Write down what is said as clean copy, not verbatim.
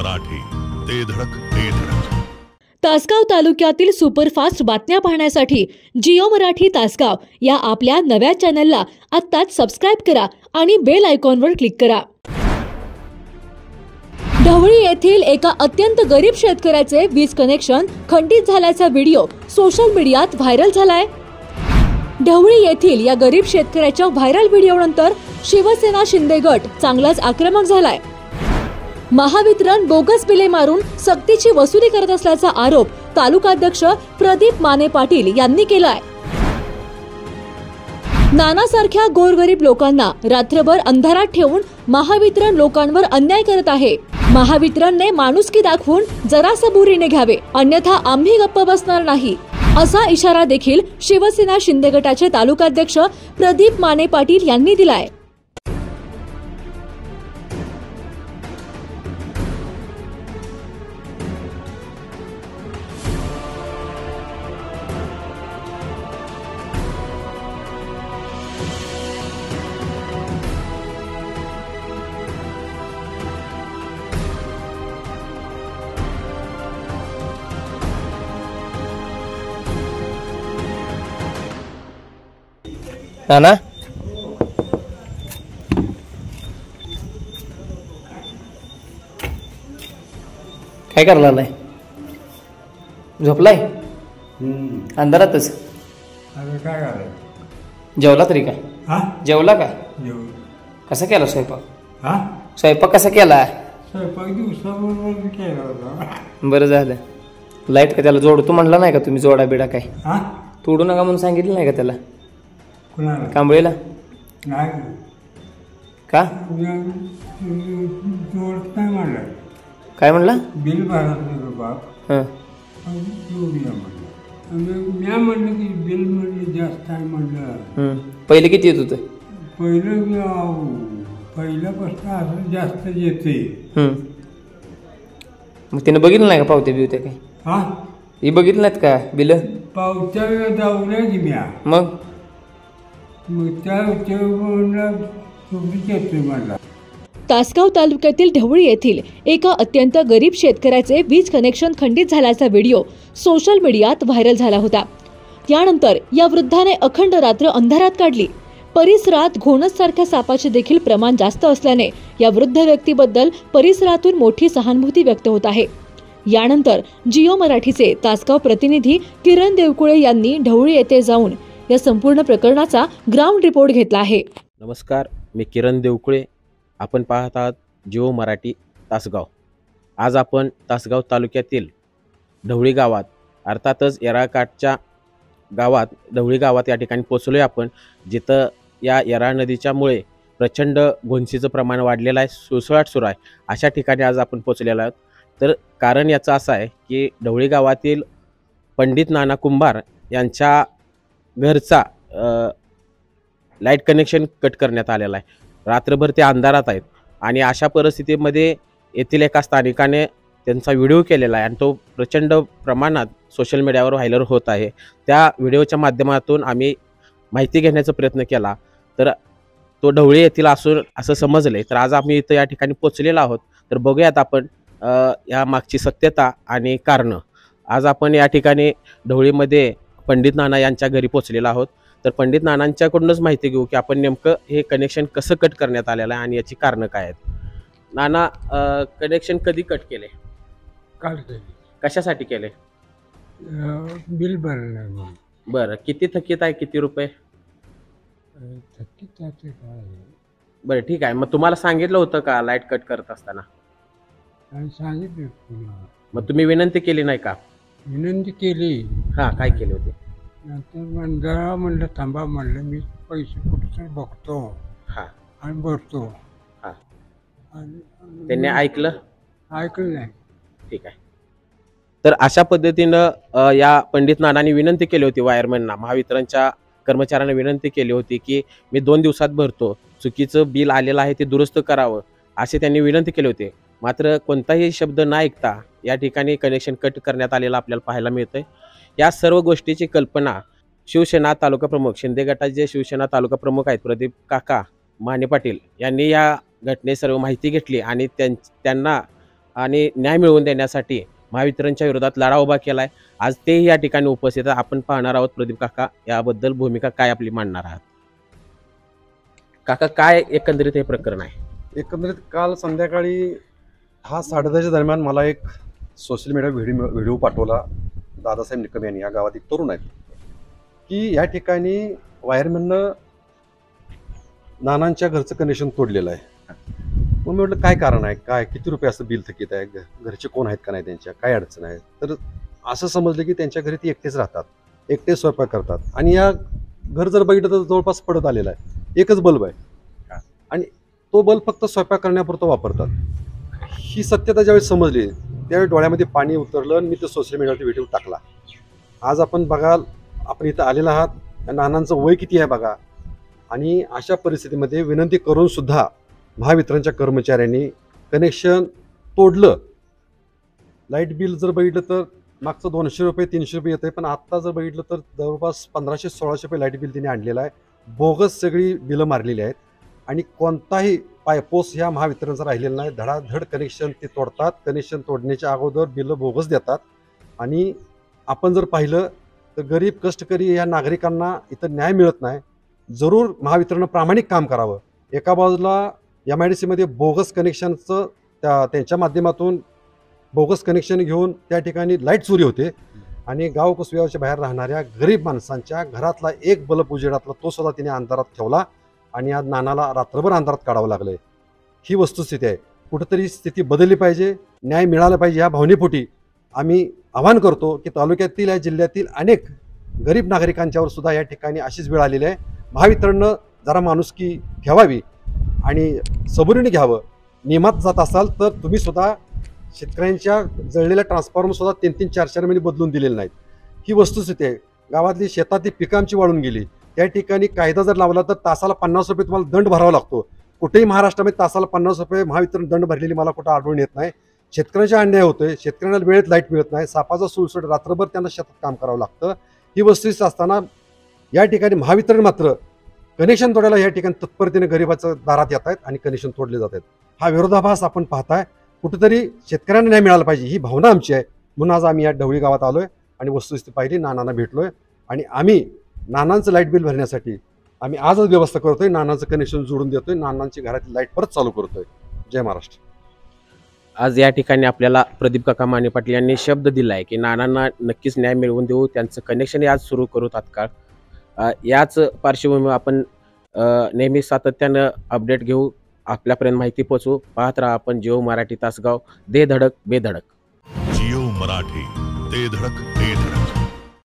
मराठी, ते धडक ते धडक। तासगाव तालुक्यातील सुपरफास्ट बातम्या पाहण्यासाठी जिओ मराठी तासगाव या आपल्या नव्या चॅनलला आत्ताच सबस्क्राइब करा आणि बेल आयकॉनवर क्लिक करा। ढवळी येथील एका अत्यंत गरीब शेतकऱ्याचे वीज कनेक्शन खंडित झाल्याचा व्हिडिओ सोशल मीडियात व्हायरल झालाय। ढवळी येथील या गरीब शेतकऱ्याच्या व्हायरल व्हिडिओनंतर शिवसेना शिंदे गट चांगलाच आक्रमक झालाय। महावितरण बोगस बिले मारून सक्तीची वसुली करत असल्याचा आरोप तालुकाध्यक्ष प्रदीप माने पाटील यांनी केलाय। नानासारख्या गोरगरीब लोकांना रात्रभर अंधारात ठेवून महावितरण लोकांवर अन्याय करत आहे। महावितरणने माणुसकी दाखवून जरा सबुरीने घ्यावे, अन्यथा आम्ही गप्प बसणार नाही, असा इशारा देखील शिवसेना शिंदे गटाचे तालुकाध्यक्ष प्रदीप माने पाटील यांनी दिलाय। नाना काय करणार नाही, झोपलाय अंधारातच। अरे काय करायचं? जेवला तरी काय? हा, जेवला का? जेवण. कसा केला स्वयंपाक? हा, स्वयंपाक कसा केला? स्वयंपाक दिवसाबरोबर केला होता। बरं झालं। लाईट का त्याला जोडतो म्हणला नाही का तुम्ही? जोडा बिडा काय हा, तोडू नका म्हणून सांगितलं नाही का त्याला? कुणाला? कांबळीला नाही, का? जोडत नाही म्हणलं, काय म्हणला? बिल भरत नाही बाप, हं जोडूया म्हणलं। म्या म्हणलं की बिल म्हणलं जास्त आहे म्हणलं। पहिले किती येत होतं? पहिल्यापासून असं जास्त येते। मग त्यानं बघितलं नाही का पावत्या बिवत्या काय? हा, हे बघितलं नाहीत का बिल? पावत्या जाऊया की म्या, मग त्या म्हणलं तुम्हीच येतोय म्हणला। तासगाव तालुक्यातील ढवळी येथील एका अत्यंत गरीब शेतकऱ्याचे वीज कनेक्शन खंडित झाल्याचा व्हिडिओ सोशल मीडियात व्हायरल झाला होता। यानंतर या वृद्धाने अखंड रात्र अंधारात काढली। परिसरात घोणससारख्या सापाचे देखील प्रमाण जास्त असल्याने या वृद्ध व्यक्तीबद्दल परिसरातून मोठी सहानुभूती व्यक्त होत आहे। यानंतर जिओ मराठीचे तासगाव प्रतिनिधी किरण देवकुळे यांनी ढवळी येथे जाऊन या संपूर्ण प्रकरणाचा ग्राउंड रिपोर्ट घेतला आहे। नमस्कार, मी किरण देवकुळे, आपण पाहत आहात जिओ मराठी तासगाव। आज आपण तासगाव तालुक्यातील ढवळी गावात, अर्थातच येराळकाठच्या गावात ढवळी गावात या ठिकाणी पोहोचलो आहे आपण, जिथं या येराळ नदीच्यामुळे प्रचंड घोणसीचं प्रमाण वाढलेलं आहे, सुळसुळाट सुरू आहे, अशा ठिकाणी आज आपण पोहोचलेलो आहोत। तर कारण याचं असं आहे की ढवळी गावातील पंडित नाना कुंभार यांच्या घरचा लाईट कनेक्शन कट करण्यात आलेला आहे। रात्रभर ते अंधारात आहेत आणि अशा परिस्थितीमध्ये येथील एका स्थानिकाने त्यांचा व्हिडिओ केलेला आहे आणि तो प्रचंड प्रमाणात सोशल मीडियावर व्हायरल होत आहे। त्या व्हिडिओच्या माध्यमातून आम्ही माहिती घेण्याचा प्रयत्न केला, तर तो ढवळी येथील असून असं समजले। तर आज आम्ही इथं या ठिकाणी पोचलेलो आहोत, तर बघूयात आपण या मागची सत्यता आणि कारणं। आज आपण या ठिकाणी ढवळीमध्ये पंडित नाना यांच्या घरी पोचलेलो आहोत, तर पंडित नानांच्याकडूनच माहिती घेऊ की आपण नेमकं हे कनेक्शन कसं कट करण्यात आलेलं आहे आणि याची कारणं काय आहेत। नाना, कनेक्शन कधी कट केले? काल कशासाठी केले? बिल भरलं। बरं, किती थकीत आहे, किती रुपये? थकीत काय? बरं ठीक आहे, मग तुम्हाला सांगितलं होतं का लाईट कट करत असताना? सांगितलं। मग तुम्ही विनंती केली नाही का? विनंती केली। हां, काय केली होती? नंतर जरा म्हणलं थांबा, म्हणलं मी पैसे कुठं बघतो हां आणि भरतो। हां, आणि त्यांनी ऐकलं? ऐकलं नाही। ठीक आहे, तर अशा पद्धतीनं या पंडित नानांनी विनंती केली होती वायरमॅनना, महावितरणच्या कर्मचाऱ्यांना विनंती केली होती की मी 2 दिवसात भरतो, चुकीचं बिल आलेलं आहे ते दुरुस्त करावं, असे त्यांनी विनंती केली होती। मात्र कोणताही शब्द न ऐकता या ठिकाणी कनेक्शन कट करण्यात आलेलं आपल्याला पाहायला मिळतंय। या सर्व गोष्टीची कल्पना शिवसेना तालुका प्रमुख, शिंदे गटाचे जे शिवसेना तालुका प्रमुख आहेत प्रदीप काका माने पाटील यांनी या घटने सर्व माहिती घेतली आणि त्यांना आणि न्याय मिळवून देण्यासाठी महावितरणच्या विरोधात लढा उभा केला आहे. आज तेही या ठिकाणी उपस्थित आहेत. आपण पाहणार आहोत प्रदीप काका याबद्दल भूमिका काय आपली मांडणार आहात. काका, काय एकंदरीत हे प्रकरण आहे? एकंदरीत काल संध्याकाळी 10-10:30च्या दरम्यान मला एक सोशल मीडिया व्हिडिओ पाठवला दादासाहेब निकम यांनी. या गावात एक तरुण आहेत की या ठिकाणी वायरमॅननं नानांच्या घरचं कनेक्शन तोडलेलं आहे. मग मी म्हटलं काय कारण आहे, काय किती रुपये असं बिल थकीत आहे, घरचे कोण आहेत का नाही, त्यांच्या काय अडचण आहे. तर असं समजलं की त्यांच्या घरी ती एकटेच राहतात, एकटेच स्वयंपाक करतात आणि या घर जर बघितलं तर जवळपास पडत आलेला आहे. एकच बल्ब आहे आणि तो बल्ब फक्त स्वयंपाक करण्यापुरतं वापरतात. ही सत्यता ज्यावेळी समजली त्यावेळी डोळ्यामध्ये पाणी उतरलं आणि मी तो सोशल मीडियावरती व्हिडिओ टाकला. आज आपण बघाल, आपण इथं आलेला आहात, नानांचं वय किती आहे बघा. आणि अशा परिस्थितीमध्ये विनंती करून सुद्धा महावितरणच्या कर्मचाऱ्यांनी कनेक्शन तोडलं. लाईट बिल जर बघितलं तर मागचं 200 रुपये 300 रुपये येतं आहे, पण आत्ता जर बघितलं तर जवळपास 1500-1600 रुपये लाईट बिल त्यांनी आणलेलं आहे. बोगस सगळी बिलं मारलेली आहेत आणि कोणताही पायपोस ह्या महावितरणचा राहिलेला नाही. धडाधड कनेक्शन ते तोडतात. कनेक्शन तोडण्याच्या अगोदर बिलं बोगस देतात. आणि आपण जर पाहिलं तर गरीब कष्टकरी या नागरिकांना इथं न्याय मिळत नाही. जरूर महावितरणनं प्रामाणिक काम करावं. एका बाजूला MIDCमध्ये बोगस कनेक्शनचं त्यांच्या माध्यमातून बोगस कनेक्शन घेऊन त्या ठिकाणी लाईट चोरी होते आणि गाव कुसव्याच्या बाहेर राहणाऱ्या गरीब माणसांच्या घरातला एक बल्ब उजेडातला तो सुद्धा तिने अंधारात ठेवला आणि आज नानाला रात्रभर अंधारात काढावं लागलं. ही वस्तुस्थिती आहे. कुठंतरी स्थिती बदलली पाहिजे, न्याय मिळाला पाहिजे. या भावनेपोटी आम्ही आवाहन करतो की तालुक्यातील या जिल्ह्यातील अनेक गरीब नागरिकांच्यावर सुद्धा या ठिकाणी अशीच वेळ आलेली आहे. महावितरणनं जरा माणुसकी ठेवावी आणि सबुरीने घ्यावं. नियमात जात असाल तर तुम्ही सुद्धा शेतकऱ्यांच्या जळलेल्या ट्रान्सफॉर्मर सुद्धा 3-3, 4-4 महिने बदलून दिलेले नाहीत. ही वस्तुस्थिती आहे. गावातली शेतातली पिकं आमची वाळून गेली. त्या ठिकाणी कायदा जर लावला तर तासाला 50 रुपये तुम्हाला दंड भरावा लागतो. कुठेही महाराष्ट्रामध्ये तासाला 50 रुपये महावितरण दंड भरलेली मला कुठं आढळून येत नाही. शेतकऱ्यांच्या अन्याय होतोय. शेतकऱ्यांना वेळेत लाईट मिळत नाही. सापाचा सुळसुट रात्रभर त्यांना शेतात काम करावं लागतं. ही वस्तुस्थिती असताना या ठिकाणी महावितरण मात्र कनेक्शन तोडायला या ठिकाणी तत्परतेने गरिबाच्या दारात येत आहेत आणि कनेक्शन तोडले जात आहेत. हा विरोधाभास आपण पाहताय. कुठेतरी शेतकऱ्यांना न्याय मिळाला पाहिजे ही भावना आमची आहे. म्हणून आज आम्ही या ढवळी गावात आलोय आणि वस्तुस्थिती पाहिली, नानांना भेटलोय आणि आम्ही नानांचं लाईट बिल भरण्यासाठी आम्ही आजच व्यवस्था करतोय. नानांचं कनेक्शन जोडून देतोय. नानांची घरातली लाईट परत चालू करतोय. जय महाराष्ट्र. आज या ठिकाणी आपल्याला प्रदीप काका माने पाटील यांनी शब्द दिला आहे की नानांना नक्कीच न्याय मिळवून देऊ, त्यांचं कनेक्शन आज सुरू करू तात्काळ. याच पार्श्वभूमीवर आपण नेहमी सातत्यानं अपडेट घेऊ, आपल्यापर्यंत माहिती पोहोचवू. पाहत राहा आपण जिओ मराठी तासगाव. दे धडक बेधडक. जिओ मराठी, दे धडक बेधडक.